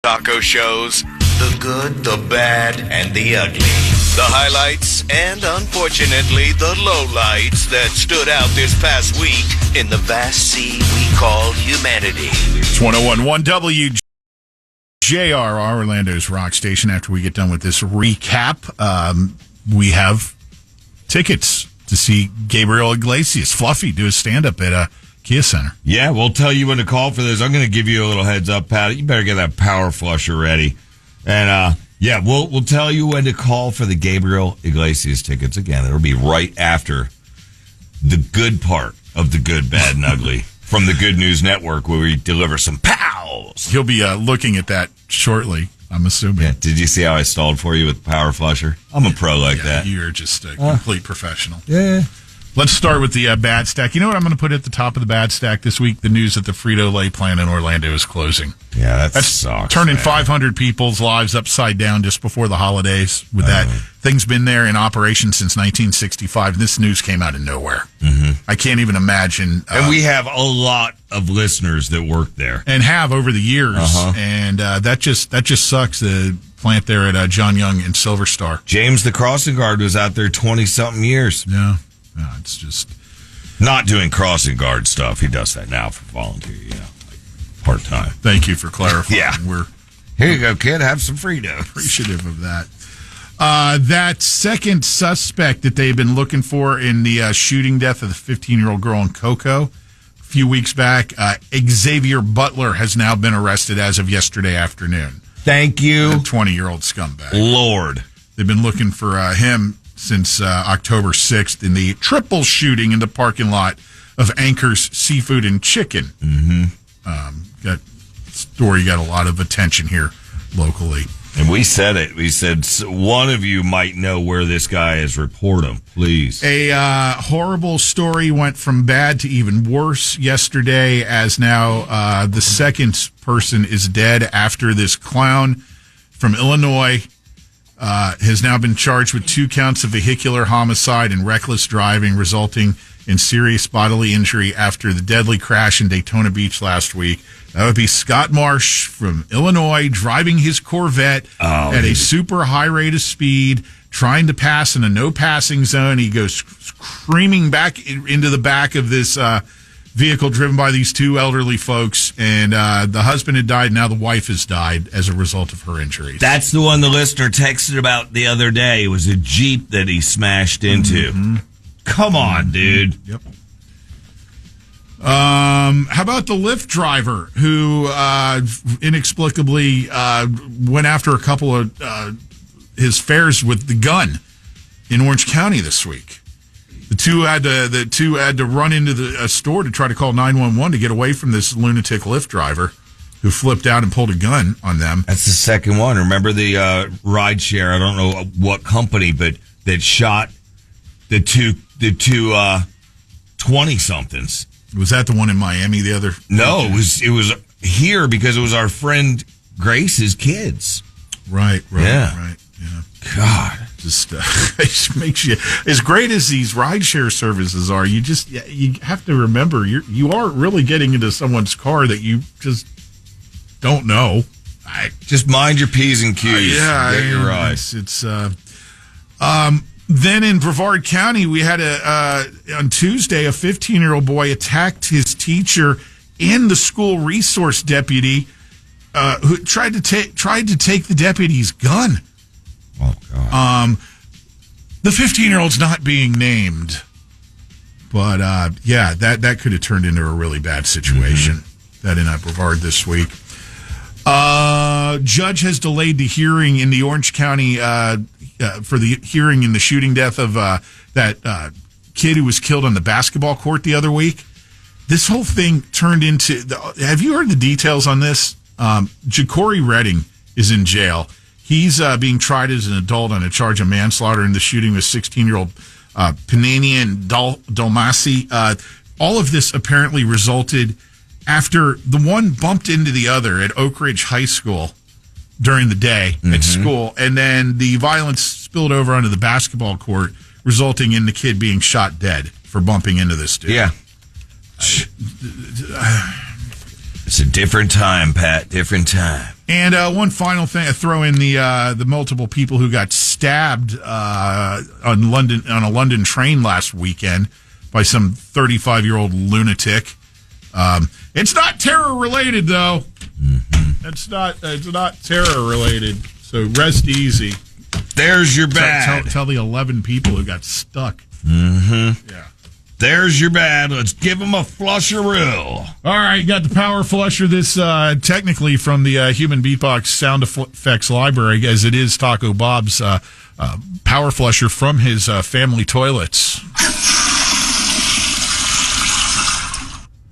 Taco shows, the good, the bad, and the ugly. The highlights and, unfortunately, the lowlights that stood out this past week in the vast sea we call humanity. It's 101.1 WJR, Orlando's rock station. After we get done with this recap, we have tickets to see Gabriel Iglesias, Fluffy, do his stand-up at a Kia Center. Yeah, we'll tell you when to call for this. I'm going to give you a little heads up, Pat. You better get that power flusher ready. And, yeah, we'll tell you when to call for the Gabriel Iglesias tickets. Again, it'll be right after the good part of the good, bad, and ugly from the Good News Network, where we deliver some pals. He'll be looking at that shortly, I'm assuming. Yeah, did you see how I stalled for you with the power flusher? I'm a pro like that. You're just a complete professional. Yeah. Let's start with the bad stack. You know what I'm going to put at the top of the bad stack this week? The news that the Frito-Lay plant in Orlando is closing. Yeah, that sucks. Turning man. 500 people's lives upside down just before the holidays. With that, thing's been there in operation since 1965. This news came out of nowhere. Mm-hmm. I can't even imagine. And we have a lot of listeners that work there. And have over the years. And that just sucks. The plant there at John Young and Silver Star. James, the crossing guard, was out there 20-something years. Yeah. No, it's just not doing crossing guard stuff. He does that now for volunteer, like part-time. Thank you for clarifying. Yeah. Here you go, kid. Have some Frito. Appreciative of that. That second suspect that they've been looking for in the shooting death of the 15-year-old girl in Cocoa a few weeks back, Xavier Butler has now been arrested as of yesterday afternoon. Thank you. A 20-year-old scumbag. Lord. They've been looking for him since October 6th in the triple shooting in the parking lot of Anchor's Seafood and Chicken. Mm-hmm. That story got a lot of attention here locally. And we said it. We said one of you might know where this guy is. Report him, please. A horrible story went from bad to even worse yesterday, as now the second person is dead after this clown from Illinois has now been charged with 2 counts of vehicular homicide and reckless driving resulting in serious bodily injury after the deadly crash in Daytona Beach last week. That would be Scott Marsh from Illinois driving his Corvette at a super high rate of speed, trying to pass in a no passing zone. He goes screaming back into the back of this vehicle driven by these 2 elderly folks, and the husband had died. Now the wife has died as a result of her injuries. That's the one the listener texted about the other day. It was a Jeep that he smashed into. Mm-hmm. Come on, dude. Yep. How about the Lyft driver who inexplicably went after a couple of his fares with the gun in Orange County this week? The two had to run into a store to try to call 911 to get away from this lunatic Lyft driver who flipped out and pulled a gun on them. That's the second one. Remember the ride share? I don't know what company, but that shot the two 20-somethings. Was that the one in Miami? The other? No, it was here because it was our friend Grace's kids. Right. Yeah. God, just it makes you, as great as these rideshare services are, you have to remember you are really getting into someone's car that you just don't know. Just mind your P's and Q's. Get your ride. Then in Brevard County, we had on Tuesday a 15-year-old boy attacked his teacher and the school resource deputy, who tried to take the deputy's gun. Oh, God. The 15-year-old's not being named, but that could have turned into a really bad situation. Mm-hmm. That in Brevard this week. Judge has delayed the hearing in the Orange County for the hearing in the shooting death of that kid who was killed on the basketball court the other week. This whole thing turned into. Have you heard the details on this? Ja'Cory Redding is in jail. He's being tried as an adult on a charge of manslaughter in the shooting with 16-year-old Pananian Dalmasi. All of this apparently resulted after the one bumped into the other at Oak Ridge High School during the day at school, and then the violence spilled over onto the basketball court, resulting in the kid being shot dead for bumping into this dude. Yeah. It's a different time, Pat. Different time. And one final thing, I throw in the multiple people who got stabbed on a London train last weekend by some 35-year-old lunatic. It's not terror related, though. Mm-hmm. It's not terror related. So rest easy. There's your bad. Tell the 11 people who got stuck. Mm-hmm. Yeah. There's your bad. Let's give them a flusheroo. All right, got the power flusher. This technically from the Human Beatbox sound effects library, as it is Taco Bob's power flusher from his family toilets.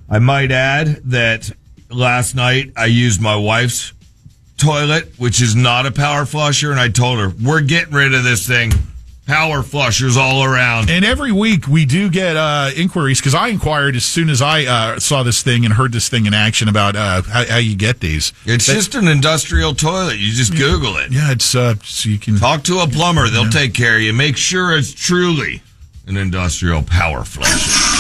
I might add that last night I used my wife's toilet, which is not a power flusher, and I told her, we're getting rid of this thing. Power flushers all around. And every week we do get inquiries, because I inquired as soon as I saw this thing and heard this thing in action about how you get these. It's just an industrial toilet. You just Google it. Yeah, it's so you can talk to a plumber. They'll take care of you. Make sure it's truly an industrial power flusher.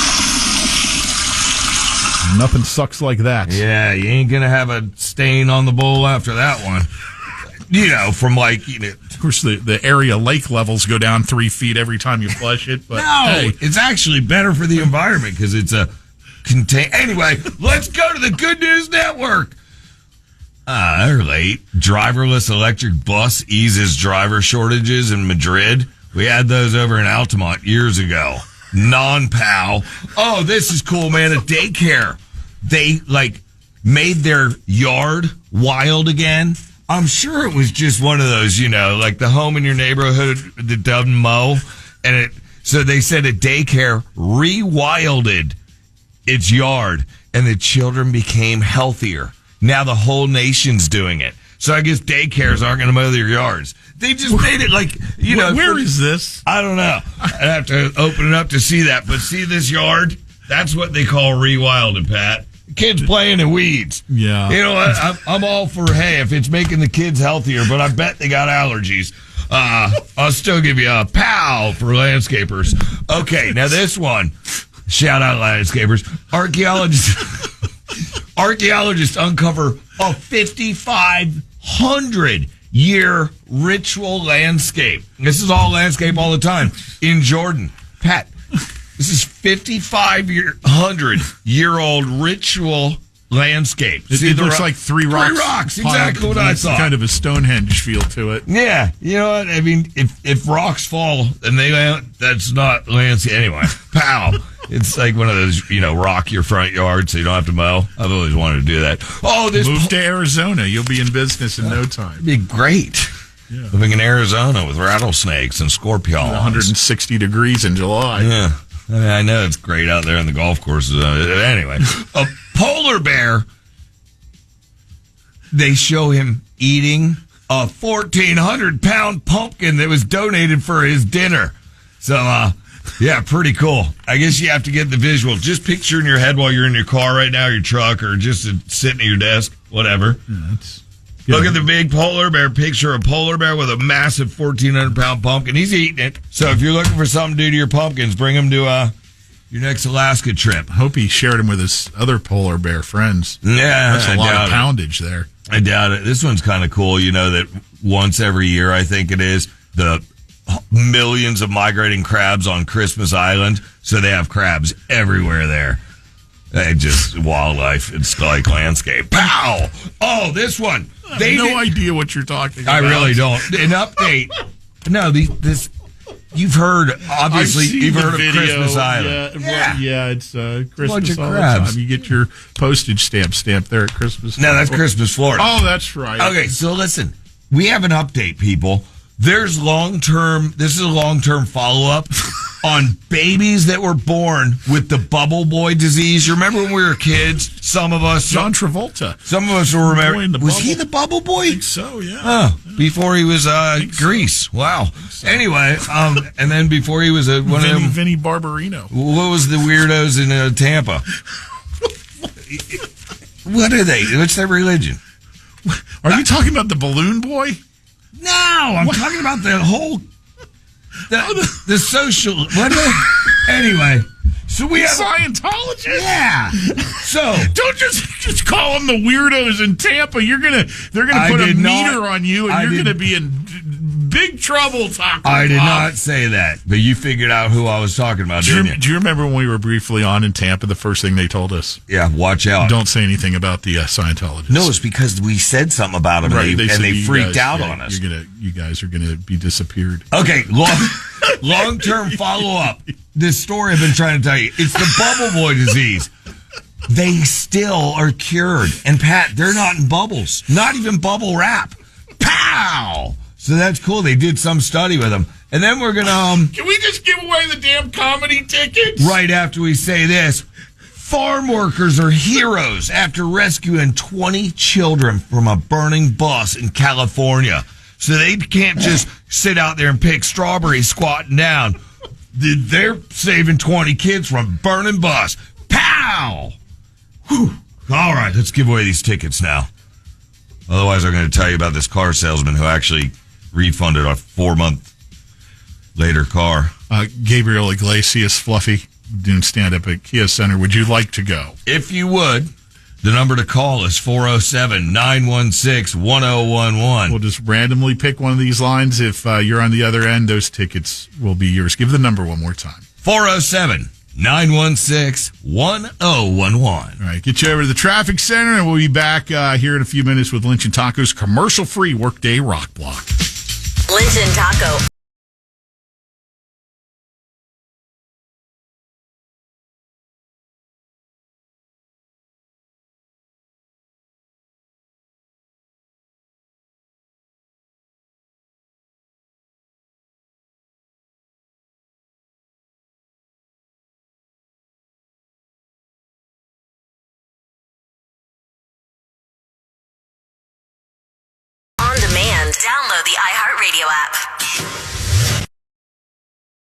Nothing sucks like that. Yeah, you ain't going to have a stain on the bowl after that one. From of course, the area lake levels go down 3 feet every time you flush it. But no, it's actually better for the environment because it's a Anyway, let's go to the Good News Network. They're late. Driverless electric bus eases driver shortages in Madrid. We had those over in Altamont years ago. Non-POW. Oh, this is cool, man. A daycare. They, made their yard wild again. I'm sure it was just one of those, like the home in your neighborhood that doesn't mow. So they said a daycare rewilded its yard, and the children became healthier. Now the whole nation's doing it. So I guess daycares aren't going to mow their yards. They just made it Where is this? I don't know. I'd have to open it up to see that. But see this yard? That's what they call rewilded, Pat. Kids playing in weeds. Yeah. You know what? I'm all for, hey, if it's making the kids healthier, but I bet they got allergies. I'll still give you a pow for landscapers. Okay, now this one. Shout out landscapers. Archaeologists uncover a 5,500-year ritual landscape. This is all landscape all the time in Jordan. Pat, this is 5,500-year-old ritual landscape. It looks like three rocks. 3 rocks, exactly what I thought. Kind of a Stonehenge feel to it. Yeah, you know what? I mean, if rocks fall and they land, that's not landscape. Anyway, pow. It's like one of those, rock your front yard so you don't have to mow. I've always wanted to do that. Oh, move to Arizona. You'll be in business in no time. It'd be great. Yeah. Living in Arizona with rattlesnakes and scorpions. 160 degrees in July. Yeah. I know it's great out there on the golf courses. Anyway, a polar bear, they show him eating a 1,400-pound pumpkin that was donated for his dinner. So, yeah, pretty cool. I guess you have to get the visual. Just picture in your head while you're in your car right now, your truck, or just sitting at your desk, whatever. Yeah, look at the big polar bear. Picture a polar bear with a massive 1,400-pound pumpkin. He's eating it. So if you're looking for something to do to your pumpkins, bring them to your next Alaska trip. I hope he shared them with his other polar bear friends. Yeah, that's a lot of poundage there. I doubt it. This one's kind of cool. That once every year, I think it is, the millions of migrating crabs on Christmas Island. So they have crabs everywhere there. Just wildlife. It's like landscape. Pow! Oh, this one. I have no idea what you're talking about. I really don't. An update. No, this. You've heard, obviously, you've heard of Christmas Island. Yeah, it's Christmas all the crabs. time. You get your postage stamp there at Christmas. No, that's Christmas, Florida. Oh, that's right. Okay, so listen. We have an update, people. This is a long-term follow-up on babies that were born with the bubble boy disease. You remember when we were kids? Some of us. John Travolta. Some of us will remember. Was he the bubble boy? I think so, yeah. Oh, before he was Grease. Wow. So. Anyway, and then before he was one of them. Vinny Barbarino. What was the weirdos in Tampa? What are they? What's their religion? Are you talking about the balloon boy? No, I'm talking about the whole the social. Anyway, So we have Scientologists. Yeah. So don't just call them the weirdos in Tampa. They're gonna put a meter on you, and you're gonna be in big trouble. I did not say that, but you figured out who I was talking about. Do you remember when we were briefly on in Tampa? The first thing they told us, yeah, watch out. Don't say anything about the Scientologists. No, it's because we said something about them, right, and they freaked out on us. You guys are gonna be disappeared. Okay, long-term follow-up. This story I've been trying to tell you. It's the bubble boy disease. They still are cured. And Pat, they're not in bubbles. Not even bubble wrap. Pow! So that's cool. They did some study with them. And then we're going to... Can we just give away the damn comedy tickets? Right after we say this. Farm workers are heroes after rescuing 20 children from a burning bus in California. So they can't just sit out there and pick strawberries squatting down. They're saving 20 kids from a burning bus. Pow! Whew. All right, let's give away these tickets now. Otherwise, I'm going to tell you about this car salesman who actually refunded a 4-month later car. Gabriel Iglesias, Fluffy, doing stand-up at Kia Center. Would you like to go? If you would, the number to call is 407-916-1011. We'll just randomly pick one of these lines. If you're on the other end, those tickets will be yours. Give the number one more time. 407-916-1011. All right, get you over to the traffic center, and we'll be back here in a few minutes with Lynch and Taco's commercial-free Workday Rock Block. Lynch and Taco. On demand. Download the iHeartRadio app.